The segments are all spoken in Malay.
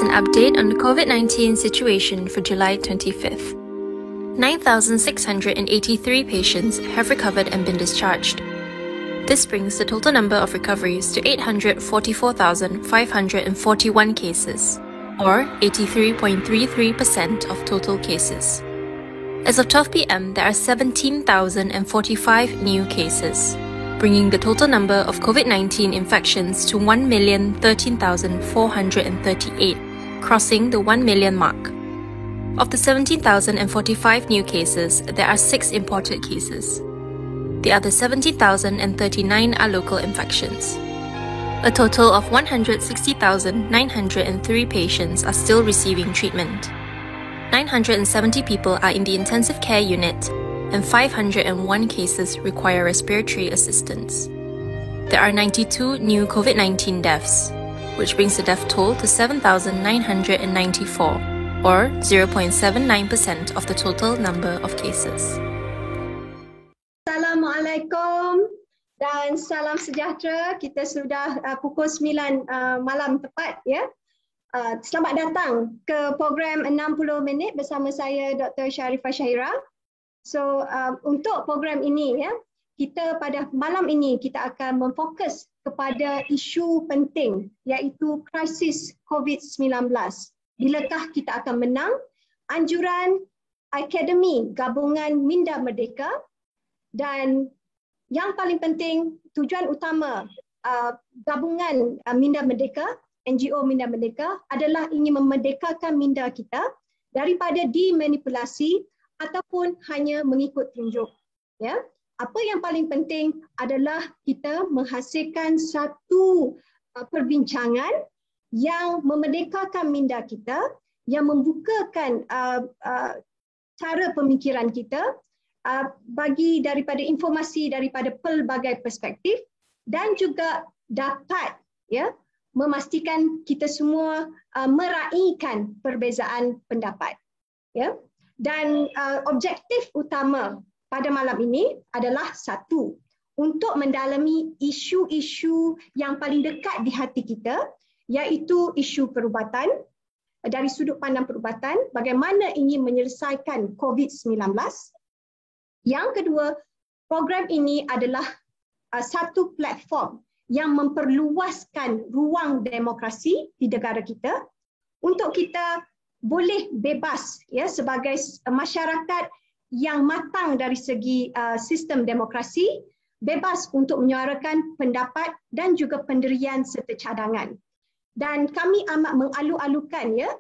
an update on the COVID-19 situation for July 25th. 9,683 patients have recovered and been discharged. This brings the total number of recoveries to 844,541 cases, or 83.33% of total cases. As of 12 p.m., there are 17,045 new cases, bringing the total number of COVID-19 infections to 1,013,438, crossing the 1 million mark. Of the 17,045 new cases, there are 6 imported cases. The other 17,039 are local infections. A total of 160,903 patients are still receiving treatment. 970 people are in the intensive care unit, and 501 cases require respiratory assistance. There are 92 new COVID-19 deaths, which brings the death toll to 7,994, or 0.79% of the total number of cases. Assalamualaikum dan salam sejahtera. Kita sudah pukul 9 malam tepat ya. Selamat datang ke program 60 minit bersama saya Dr. Sharifah Shahira. So untuk program ini ya, kita pada malam ini kita akan memfokus kepada isu penting iaitu krisis COVID-19. Bilakah kita akan menang? Anjuran Akademi Gabungan Minda Merdeka, dan yang paling penting tujuan utama Gabungan Minda Merdeka, NGO Minda Merdeka adalah ingin memerdekakan minda kita daripada dimanipulasi ataupun hanya mengikut tunjuk. Ya, apa yang paling penting adalah kita menghasilkan satu perbincangan yang memerdekakan minda kita, yang membukakan cara pemikiran kita bagi daripada informasi daripada pelbagai perspektif, dan juga dapat ya memastikan kita semua meraihkan perbezaan pendapat. Ya. Dan objektif utama pada malam ini adalah satu, untuk mendalami isu-isu yang paling dekat di hati kita, iaitu isu perubatan, dari sudut pandang perubatan, bagaimana ingin menyelesaikan COVID-19. Yang kedua, program ini adalah satu platform yang memperluaskan ruang demokrasi di negara kita untuk kita boleh bebas ya sebagai masyarakat yang matang dari segi sistem demokrasi, bebas untuk menyuarakan pendapat dan juga pendirian serta cadangan. Dan kami amat mengalu-alukan ya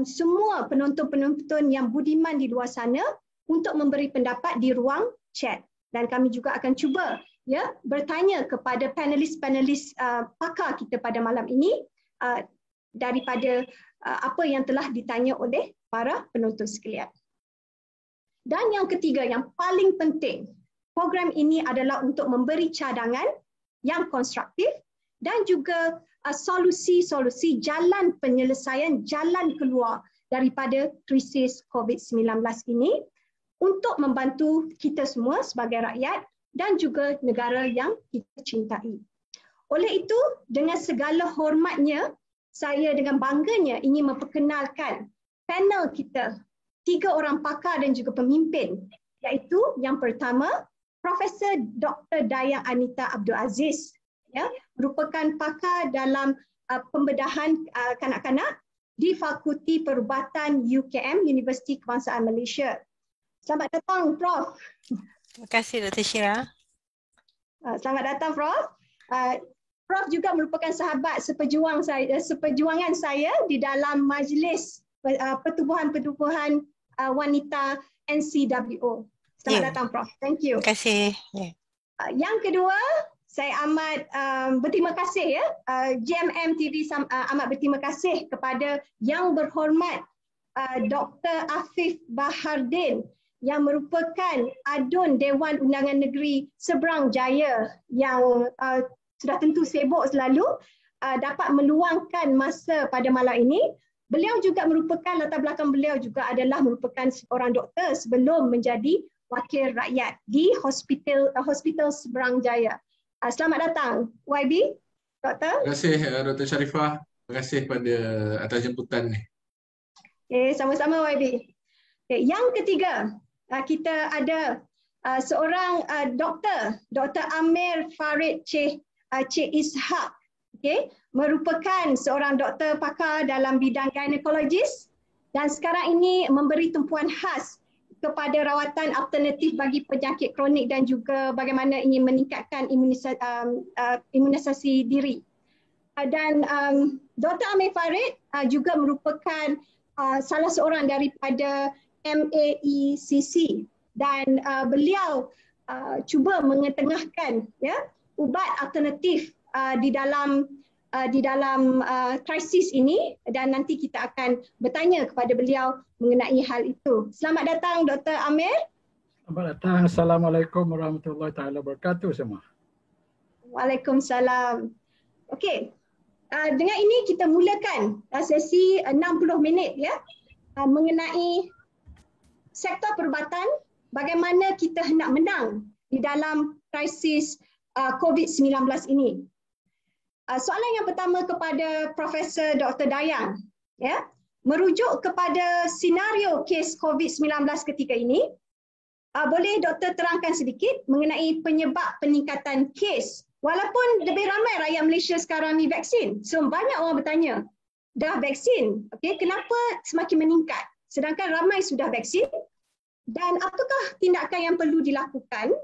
semua penonton-penonton yang budiman di luar sana untuk memberi pendapat di ruang chat, dan kami juga akan cuba ya bertanya kepada panelis-panelis pakar kita pada malam ini daripada apa yang telah ditanya oleh para penonton sekalian. Dan yang ketiga, yang paling penting, program ini adalah untuk memberi cadangan yang konstruktif dan juga solusi-solusi jalan penyelesaian, jalan keluar daripada krisis COVID-19 ini untuk membantu kita semua sebagai rakyat dan juga negara yang kita cintai. Oleh itu, dengan segala hormatnya, saya dengan bangganya ingin memperkenalkan panel kita, 3 orang pakar dan juga pemimpin, iaitu yang pertama, Profesor Dr. Dayang Anita Abdul Aziz, ya, merupakan pakar dalam pembedahan kanak-kanak di Fakulti Perubatan UKM, Universiti Kebangsaan Malaysia. Selamat datang, Prof. Terima kasih, Dr. Shira. Selamat datang, Prof. Prof juga merupakan sahabat seperjuangan saya di dalam majlis pertubuhan-pertubuhan wanita NCWO. Selamat datang, Prof. Thank you. Terima kasih. Yang kedua, saya amat berterima kasih ya, GMM TV amat berterima kasih kepada Yang Berhormat Dr. Afif Bahardin yang merupakan Adun Dewan Undangan Negeri Seberang Jaya yang sudah tentu sibuk selalu dapat meluangkan masa pada malam ini. Beliau juga merupakan, latar belakang beliau juga adalah merupakan seorang doktor sebelum menjadi wakil rakyat di Hospital Seberang Jaya. Selamat datang YB, Doktor. Terima kasih Dr. Sharifah. Terima kasih pada atas jemputan ni. Sama-sama YB. Yang ketiga, kita ada seorang doktor, Dr. Amir Farid Cik Ishak. Merupakan seorang doktor pakar dalam bidang ginekologis dan sekarang ini memberi tumpuan khas kepada rawatan alternatif bagi penyakit kronik dan juga bagaimana ingin meningkatkan imunisasi diri. Dan Dr. Amir Farid juga merupakan salah seorang daripada MAECC dan beliau cuba mengetengahkan ubat alternatif di dalam krisis ini dan nanti kita akan bertanya kepada beliau mengenai hal itu. Selamat datang Dr. Amir. Selamat datang. Assalamualaikum warahmatullahi taala wabarakatuh semua. Waalaikumsalam. Okey. Dengan ini kita mulakan sesi 60 minit mengenai sektor perubatan, bagaimana kita hendak menang di dalam krisis COVID-19 ini. Soalan yang pertama kepada Profesor Dr. Dayang, merujuk kepada senario kes COVID-19 ketika ini, boleh doktor terangkan sedikit mengenai penyebab peningkatan kes walaupun lebih ramai rakyat Malaysia sekarang ni vaksin. So banyak orang bertanya, dah vaksin, kenapa semakin meningkat? Sedangkan ramai sudah vaksin dan apakah tindakan yang perlu dilakukan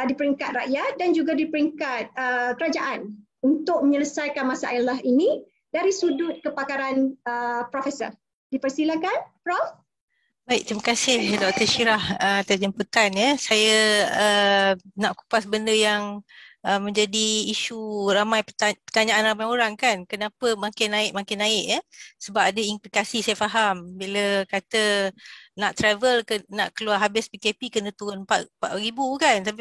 di peringkat rakyat dan juga di peringkat kerajaan untuk menyelesaikan masalah ini dari sudut kepakaran Profesor. Dipersilakan, Prof. Baik, terima kasih Dr. Syirah atas jemputan. Saya nak kupas benda yang menjadi isu ramai pertanyaan ramai orang kan, kenapa makin naik sebab ada implikasi. Saya faham bila kata nak travel nak keluar habis PKP kena turun 4,000 kan, tapi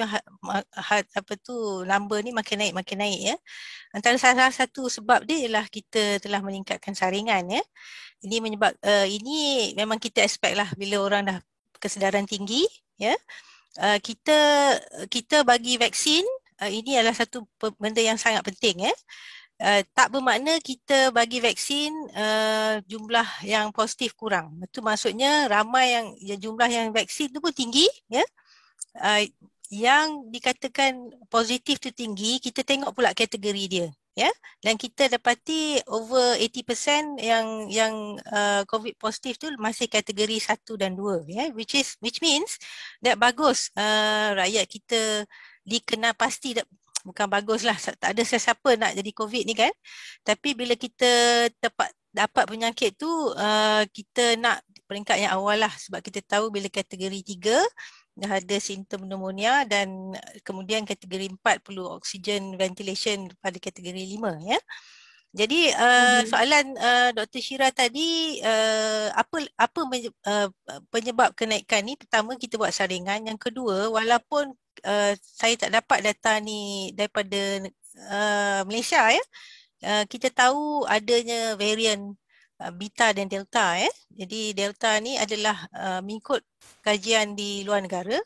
number ni makin naik Antara salah satu sebab dia ialah kita telah meningkatkan saringan Ini menyebab ini memang kita expect lah bila orang dah kesedaran tinggi kita bagi vaksin. Ini adalah satu benda yang sangat penting tak bermakna kita bagi vaksin jumlah yang positif kurang. Itu maksudnya ramai yang jumlah yang vaksin tu pun tinggi yang dikatakan positif tu tinggi, kita tengok pula kategori dia dan kita dapati over 80% yang COVID positif tu masih kategori 1 dan 2 which means that bagus rakyat kita dikenal pasti bukan baguslah, tak ada sesiapa nak jadi COVID ni kan, tapi bila kita dapat penyakit tu kita nak peringkat yang awal lah, sebab kita tahu bila kategori 3 dah ada simptom pneumonia dan kemudian kategori 4 perlu oksigen ventilation pada kategori 5 Jadi soalan Dr. Syirah tadi, apa penyebab kenaikan ni? Pertama, kita buat saringan. Yang kedua, walaupun saya tak dapat data ni daripada Malaysia kita tahu adanya varian Beta dan Delta Jadi Delta ni adalah mengikut kajian di luar negara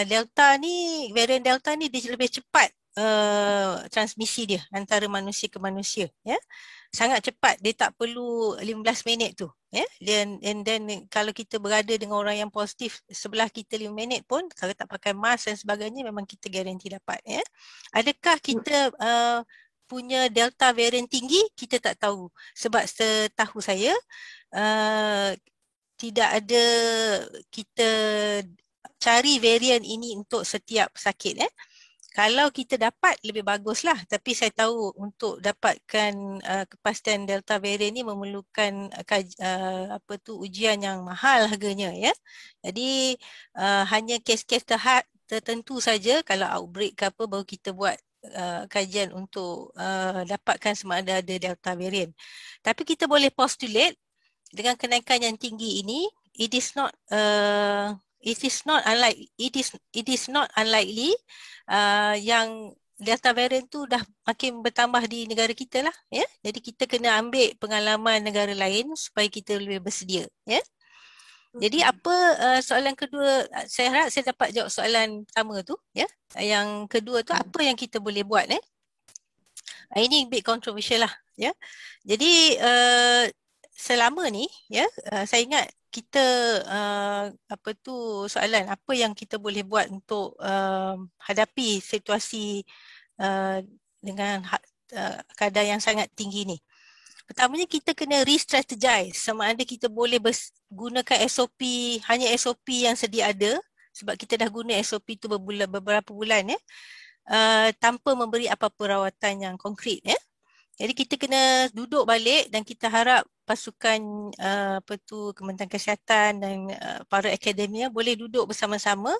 Delta ni, varian Delta ni dia lebih cepat transmisi dia antara manusia ke manusia sangat cepat, dia tak perlu 15 minit tu and then kalau kita berada dengan orang yang positif sebelah kita 5 minit pun, kalau tak pakai mask dan sebagainya, memang kita garanti dapat Adakah kita punya Delta varian tinggi? Kita tak tahu, sebab setahu saya tidak ada kita cari varian ini untuk setiap sakit Kalau kita dapat lebih baguslah, tapi saya tahu untuk dapatkan kepastian Delta variant ni memerlukan ujian yang mahal harganya Jadi hanya kes-kes tertentu saja, kalau outbreak ke apa baru kita buat kajian untuk dapatkan sama ada Delta variant. Tapi kita boleh postulate dengan kenaikan yang tinggi ini, it is not unlikely yang Delta variant tu dah makin bertambah di negara kita lah Jadi kita kena ambil pengalaman negara lain supaya kita lebih bersedia Jadi apa soalan kedua, saya harap saya dapat jawab soalan pertama tu Yang kedua tu, apa yang kita boleh buat Ini bit controversial lah Ya. Jadi selama ni ya saya ingat kita apa tu soalan apa yang kita boleh buat untuk hadapi situasi dengan kadar yang sangat tinggi ni. Pertamanya kita kena re-strategize sama ada kita boleh gunakan SOP, hanya SOP yang sedia ada sebab kita dah guna SOP tu beberapa bulan ya, tanpa memberi apa-apa rawatan yang konkret ya. Jadi kita kena duduk balik dan kita harap pasukan apa tu Kementerian Kesihatan dan para akademia boleh duduk bersama-sama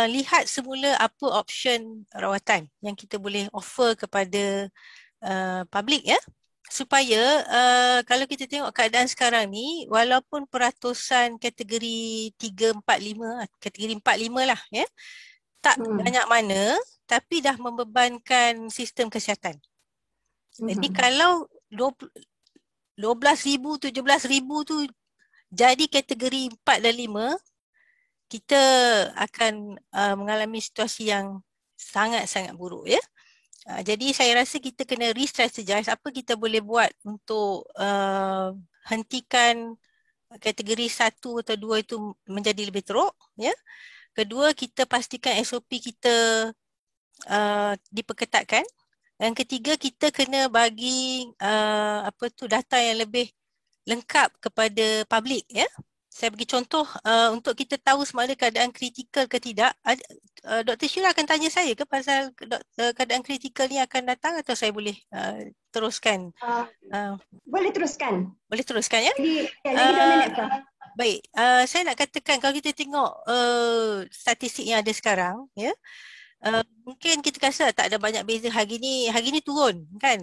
lihat semula apa option rawatan yang kita boleh offer kepada public ya. Supaya kalau kita tengok keadaan sekarang ni, walaupun peratusan kategori 3, 4, 5, kategori 4, 5 lah ya, tak banyak mana tapi dah membebankan sistem kesihatan. Jadi kalau 12,000, 17,000 tu jadi kategori 4 dan 5, kita akan mengalami situasi yang sangat-sangat buruk ya. Jadi saya rasa kita kena re-strategize apa kita boleh buat untuk hentikan kategori 1 atau 2 itu menjadi lebih teruk ya. Kedua, kita pastikan SOP kita diperketatkan. Dan ketiga, kita kena bagi apa tu data yang lebih lengkap kepada publik ya. Saya bagi contoh untuk kita tahu sama ada keadaan kritikal ke tidak. Dr. Syira akan tanya saya ke pasal keadaan kritikal ni akan datang atau saya boleh teruskan? Boleh teruskan. Boleh teruskan ya? Lagi 2 minit Prof. Baik, saya nak katakan kalau kita tengok statistik yang ada sekarang ya, mungkin kita rasa tak ada banyak beza hari ni turun kan,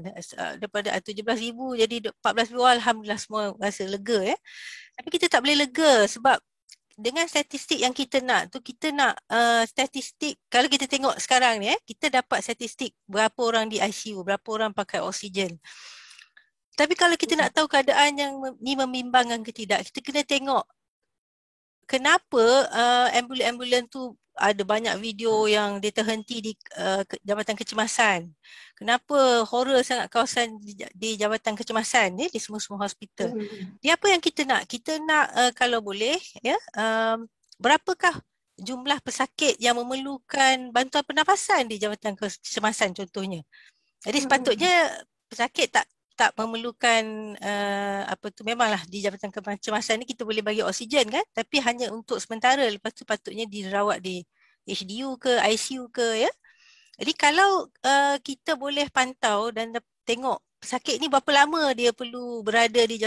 daripada 17,000 jadi 14,000, alhamdulillah semua rasa lega ya. Tapi kita tak boleh lega sebab dengan statistik yang kita nak tu, kita nak statistik, kalau kita tengok sekarang ni kita dapat statistik berapa orang di ICU, berapa orang pakai oksigen. Tapi kalau kita nak tahu keadaan yang ni membimbangkan ke tidak, kita kena tengok kenapa ambulan-ambulan tu ada banyak video yang dia terhenti di Jabatan Kecemasan. Kenapa horror sangat kawasan di Jabatan Kecemasan ni, di semua-semua hospital. Dia apa yang kita nak? Kita nak kalau boleh ya, berapakah jumlah pesakit yang memerlukan bantuan pernafasan di Jabatan Kecemasan contohnya. Jadi sepatutnya pesakit tak memerlukan apa tu, memanglah di Jabatan Kecemasan ni kita boleh bagi oksigen kan, tapi hanya untuk sementara, lepas tu patutnya dirawat di HDU ke ICU ke ya. Jadi kalau kita boleh pantau dan tengok pesakit ni berapa lama dia perlu berada di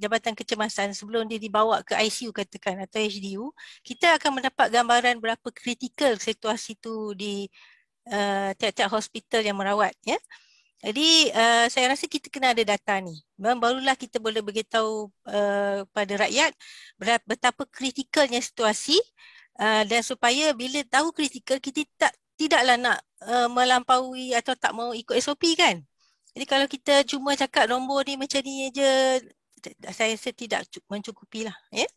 Jabatan Kecemasan sebelum dia dibawa ke ICU katakan atau HDU, kita akan mendapat gambaran berapa kritikal situasi tu di tiap-tiap hospital yang merawat ya. Jadi saya rasa kita kena ada data ni. Barulah kita boleh beritahu pada rakyat betapa kritikalnya situasi dan supaya bila tahu kritikal kita tidaklah nak melampaui atau tak mau ikut SOP kan. Jadi kalau kita cuma cakap nombor ni macam ni je, saya rasa tidak mencukupi lah ya.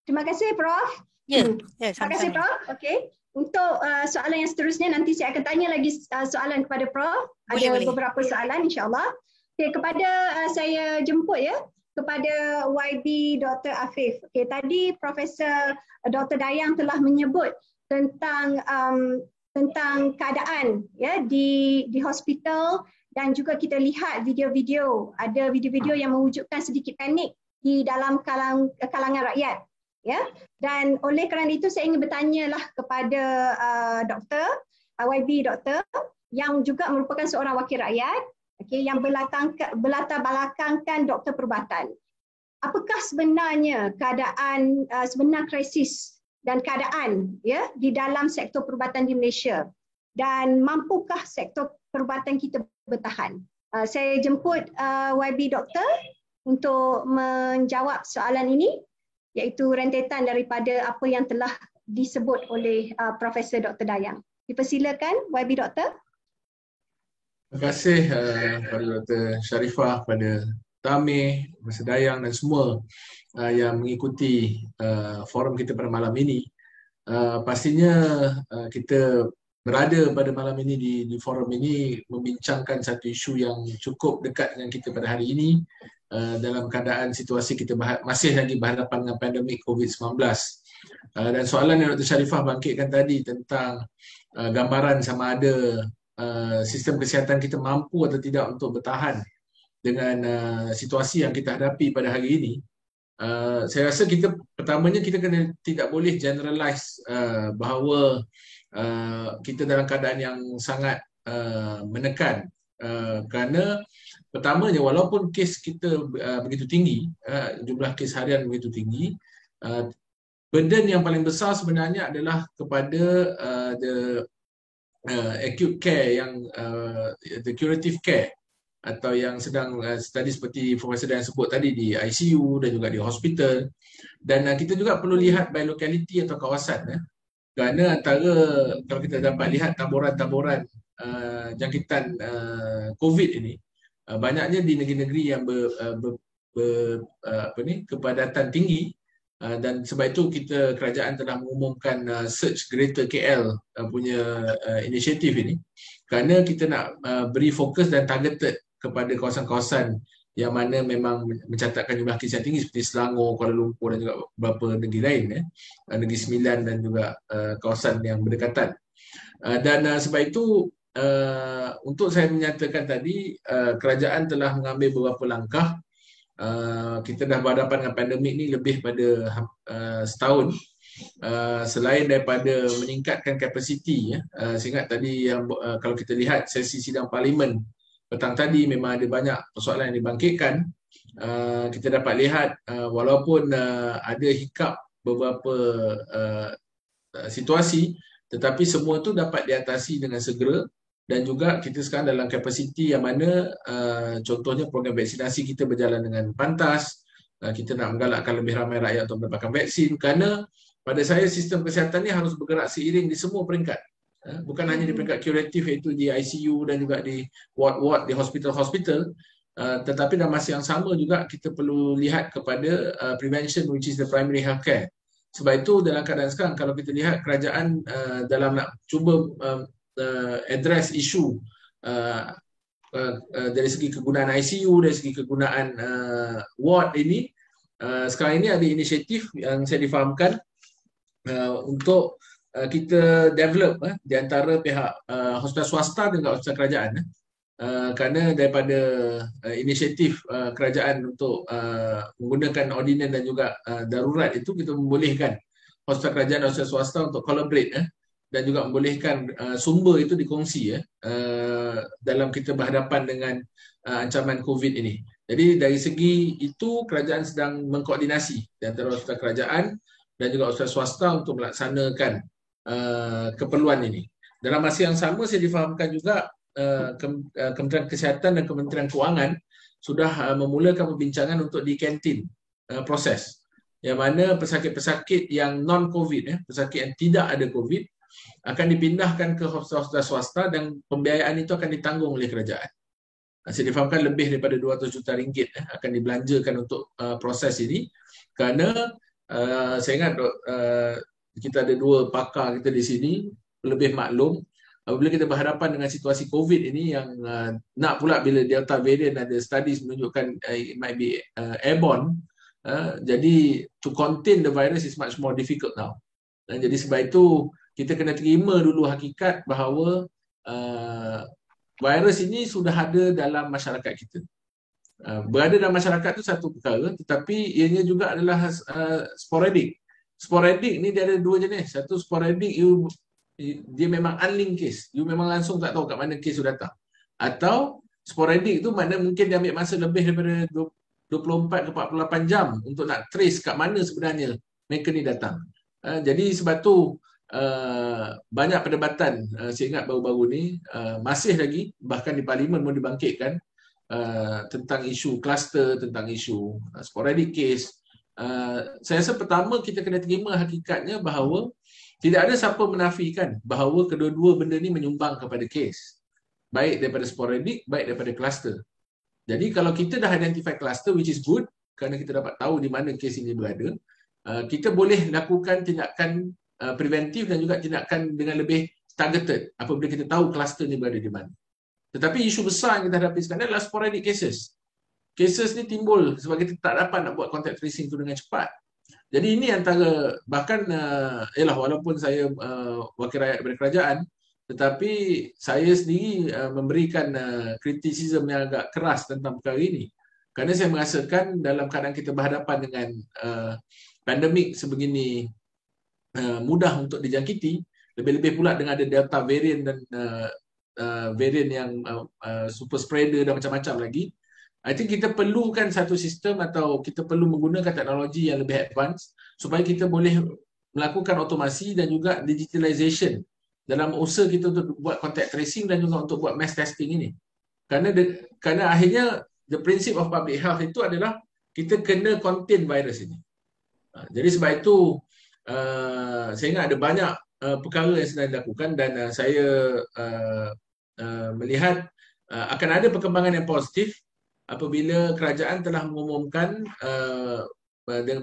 Terima kasih Prof. Ya, terima kasih Prof. Okey. Untuk soalan yang seterusnya nanti saya akan tanya lagi soalan kepada Prof. Ada beberapa soalan insya-Allah. Okay, kepada saya jemput ya kepada YB Dr. Afif. Okay, tadi Profesor Dr. Dayang telah menyebut tentang keadaan ya di hospital dan juga kita lihat video-video, ada video-video yang mewujudkan sedikit panik di dalam kalangan rakyat. Ya, dan oleh kerana itu saya ingin bertanyalah kepada Doktor YB Doktor yang juga merupakan seorang wakil rakyat, okay, yang berlatar belakangkan doktor perubatan. Apakah sebenarnya keadaan sebenar krisis dan keadaan ya di dalam sektor perubatan di Malaysia, dan mampukah sektor perubatan kita bertahan? Saya jemput YB Doktor untuk menjawab soalan ini, iaitu rentetan daripada apa yang telah disebut oleh Profesor Dr. Dayang. Dipersilakan YB Doktor. Terima kasih kepada Dr. Sharifah, kepada Tamir, Profesor Dayang dan semua yang mengikuti forum kita pada malam ini. Pastinya kita berada pada malam ini di forum ini membincangkan satu isu yang cukup dekat dengan kita pada hari ini dalam keadaan situasi kita masih lagi berhadapan dengan pandemik COVID-19. Dan soalan yang Dr. Sharifah bangkitkan tadi tentang gambaran sama ada sistem kesihatan kita mampu atau tidak untuk bertahan dengan situasi yang kita hadapi pada hari ini. Saya rasa pertamanya kita kena tidak boleh generalize bahawa kita dalam keadaan yang sangat menekan, kerana pertamanya walaupun kes kita begitu tinggi, jumlah kes harian begitu tinggi, burden yang paling besar sebenarnya adalah kepada the acute care, yang the curative care, atau yang sedang tadi seperti Profesor Dan sebut tadi di ICU dan juga di hospital. Dan kita juga perlu lihat by locality atau kawasan, kerana antara kalau kita dapat lihat taburan-taburan jangkitan COVID ini, banyaknya di negeri-negeri yang kepadatan tinggi, dan sebab itu kerajaan telah mengumumkan Search Greater KL punya inisiatif ini, kerana kita nak beri fokus dan targeted kepada kawasan-kawasan yang mana memang mencatatkan jumlah kes yang tinggi seperti Selangor, Kuala Lumpur dan juga beberapa negeri lain, Negeri Sembilan dan juga kawasan yang berdekatan. Dan sebab itu untuk saya menyatakan tadi, kerajaan telah mengambil beberapa langkah. Kita dah berhadapan dengan pandemik ni lebih pada setahun. Selain daripada meningkatkan kapasiti, saya ingat tadi yang kalau kita lihat sesi sidang parlimen petang tadi memang ada banyak persoalan yang dibangkitkan. Kita dapat lihat walaupun ada hiccup beberapa situasi, tetapi semua itu dapat diatasi dengan segera. Dan juga kita sekarang dalam kapasiti yang mana contohnya program vaksinasi kita berjalan dengan pantas. Kita nak menggalakkan lebih ramai rakyat untuk mendapatkan vaksin, kerana pada saya sistem kesihatan ni harus bergerak seiring di semua peringkat. Bukan hanya di peringkat kuratif, iaitu di ICU dan juga di ward-ward, di hospital-hospital, tetapi dalam masa yang sama juga kita perlu lihat kepada prevention, which is the primary healthcare. Sebab itu dalam keadaan sekarang, kalau kita lihat kerajaan dalam nak cuba address isu dari segi kegunaan ICU, dari segi kegunaan ward ini, sekarang ini ada inisiatif yang saya difahamkan untuk kita develop di antara pihak hospital swasta dan juga hospital kerajaan, kerana daripada inisiatif kerajaan untuk menggunakan ordinan dan juga darurat itu, kita membolehkan hospital kerajaan dan hospital swasta untuk collaborate dan juga membolehkan sumber itu dikongsi dalam kita berhadapan dengan ancaman COVID ini. Jadi dari segi itu kerajaan sedang mengkoordinasi di antara hospital kerajaan dan juga hospital swasta untuk melaksanakan keperluan ini. Dalam masa yang sama saya difahamkan juga Kementerian Kesihatan dan Kementerian Kewangan sudah memulakan perbincangan untuk di kantin proses, yang mana pesakit-pesakit yang non-COVID, pesakit yang tidak ada COVID, akan dipindahkan ke hospital swasta dan pembiayaan itu akan ditanggung oleh kerajaan. Saya difahamkan lebih daripada 200 juta ringgit akan dibelanjakan untuk proses ini, kerana saya ingat kita ada dua pakar kita di sini lebih maklum apabila kita berhadapan dengan situasi COVID ini yang nak pula bila Delta variant ada studies menunjukkan it might be airborne, jadi to contain the virus is much more difficult now. Jadi sebab itu kita kena terima dulu hakikat bahawa virus ini sudah ada dalam masyarakat kita. Berada dalam masyarakat itu satu perkara, tetapi ianya juga adalah sporadik. Sporadik ni dia ada dua jenis. Satu sporadik, dia memang unlinked case. You memang langsung tak tahu kat mana case tu datang. Atau sporadik tu makna mungkin dia ambil masa lebih daripada 24 ke 48 jam untuk nak trace kat mana sebenarnya mereka ni datang. Jadi sebab tu banyak perdebatan, saya ingat baru-baru ni masih lagi, bahkan di parlimen pun dibangkitkan tentang isu kluster, tentang isu sporadic case. Saya rasa pertama kita kena terima hakikatnya bahawa tidak ada siapa menafikan bahawa kedua-dua benda ni menyumbang kepada kes, baik daripada sporadik, baik daripada kluster. Jadi kalau kita dah identify kluster, which is good, kerana kita dapat tahu di mana kes ini berada, kita boleh lakukan tindakan preventif dan juga tindakan dengan lebih targeted apabila kita tahu kluster ni berada di mana. Tetapi isu besar yang kita hadapi sekarang adalah sporadic cases. Cases ni timbul sebab kita tak dapat nak buat contact tracing tu dengan cepat. Jadi ini antara, bahkan walaupun saya wakil rakyat daripada kerajaan, tetapi saya sendiri memberikan kritisisme yang agak keras tentang perkara ini. Kerana saya merasakan dalam keadaan kita berhadapan dengan pandemik sebegini mudah untuk dijangkiti, lebih-lebih pula dengan ada delta variant dan variant yang super spreader dan macam-macam lagi. I think kita perlukan satu sistem atau kita perlu menggunakan teknologi yang lebih advance supaya kita boleh melakukan otomasi dan juga digitalization dalam usaha kita untuk buat contact tracing dan juga untuk buat mass testing ini. Kerana akhirnya the principle of public health itu adalah kita kena contain virus ini. Jadi sebab itu saya ingat ada banyak perkara yang sedang dilakukan dan saya melihat akan ada perkembangan yang positif apabila kerajaan telah mengumumkan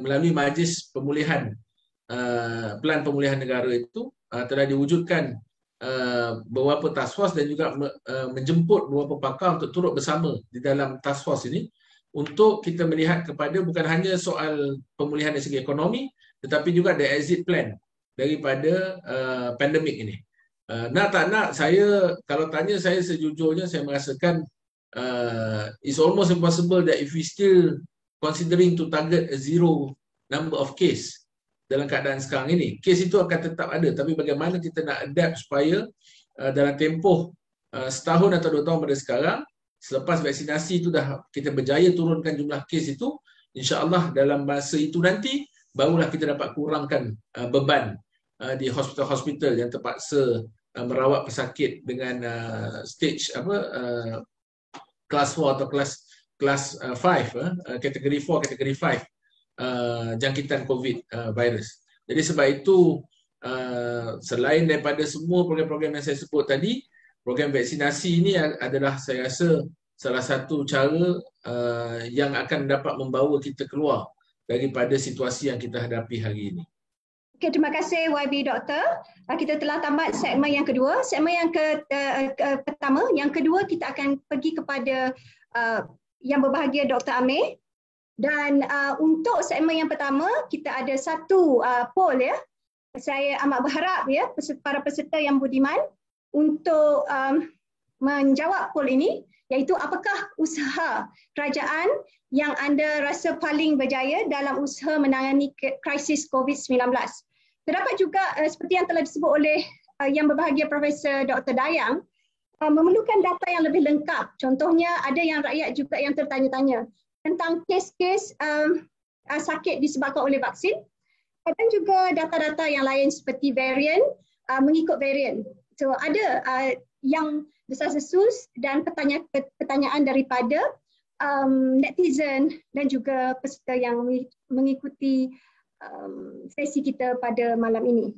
melalui Majlis Pemulihan Pelan Pemulihan Negara itu telah diwujudkan beberapa task force dan juga menjemput beberapa pakar untuk turut bersama di dalam task force ini untuk kita melihat kepada bukan hanya soal pemulihan dari segi ekonomi tetapi juga the exit plan daripada pandemik ini. Nak tak nak, saya kalau tanya saya sejujurnya saya merasakan it's almost impossible that if we still considering to target a zero number of case dalam keadaan sekarang ini, kes itu akan tetap ada, tapi bagaimana kita nak adapt supaya dalam tempoh setahun atau 2 tahun pada sekarang, selepas vaksinasi itu dah kita berjaya turunkan jumlah kes itu, insya-Allah dalam masa itu nanti barulah kita dapat kurangkan beban di hospital-hospital yang terpaksa merawat pesakit dengan stage kelas 4 atau kelas 5, kategori 4, kategori 5 jangkitan COVID virus. Jadi sebab itu selain daripada semua program-program yang saya sebut tadi, program vaksinasi ini adalah saya rasa salah satu cara yang akan dapat membawa kita keluar daripada situasi yang kita hadapi hari ini. Okay, terima kasih YB Doktor. Kita telah tamat segmen yang kedua. Segmen yang pertama, yang kedua kita akan pergi kepada yang berbahagia Dr. Amir. Dan untuk segmen yang pertama, kita ada satu poll ya. Saya amat berharap ya para peserta yang budiman untuk menjawab poll ini, iaitu apakah usaha kerajaan yang anda rasa paling berjaya dalam usaha menangani krisis COVID-19. Terdapat juga seperti yang telah disebut oleh yang berbahagia Profesor Dr. Dayang, memerlukan data yang lebih lengkap. Contohnya ada yang rakyat juga yang tertanya-tanya tentang kes-kes sakit disebabkan oleh vaksin dan juga data-data yang lain seperti varian, mengikut varian. So ada yang desas-desus dan pertanyaan daripada netizen dan juga peserta yang mengikuti sesi kita pada malam ini.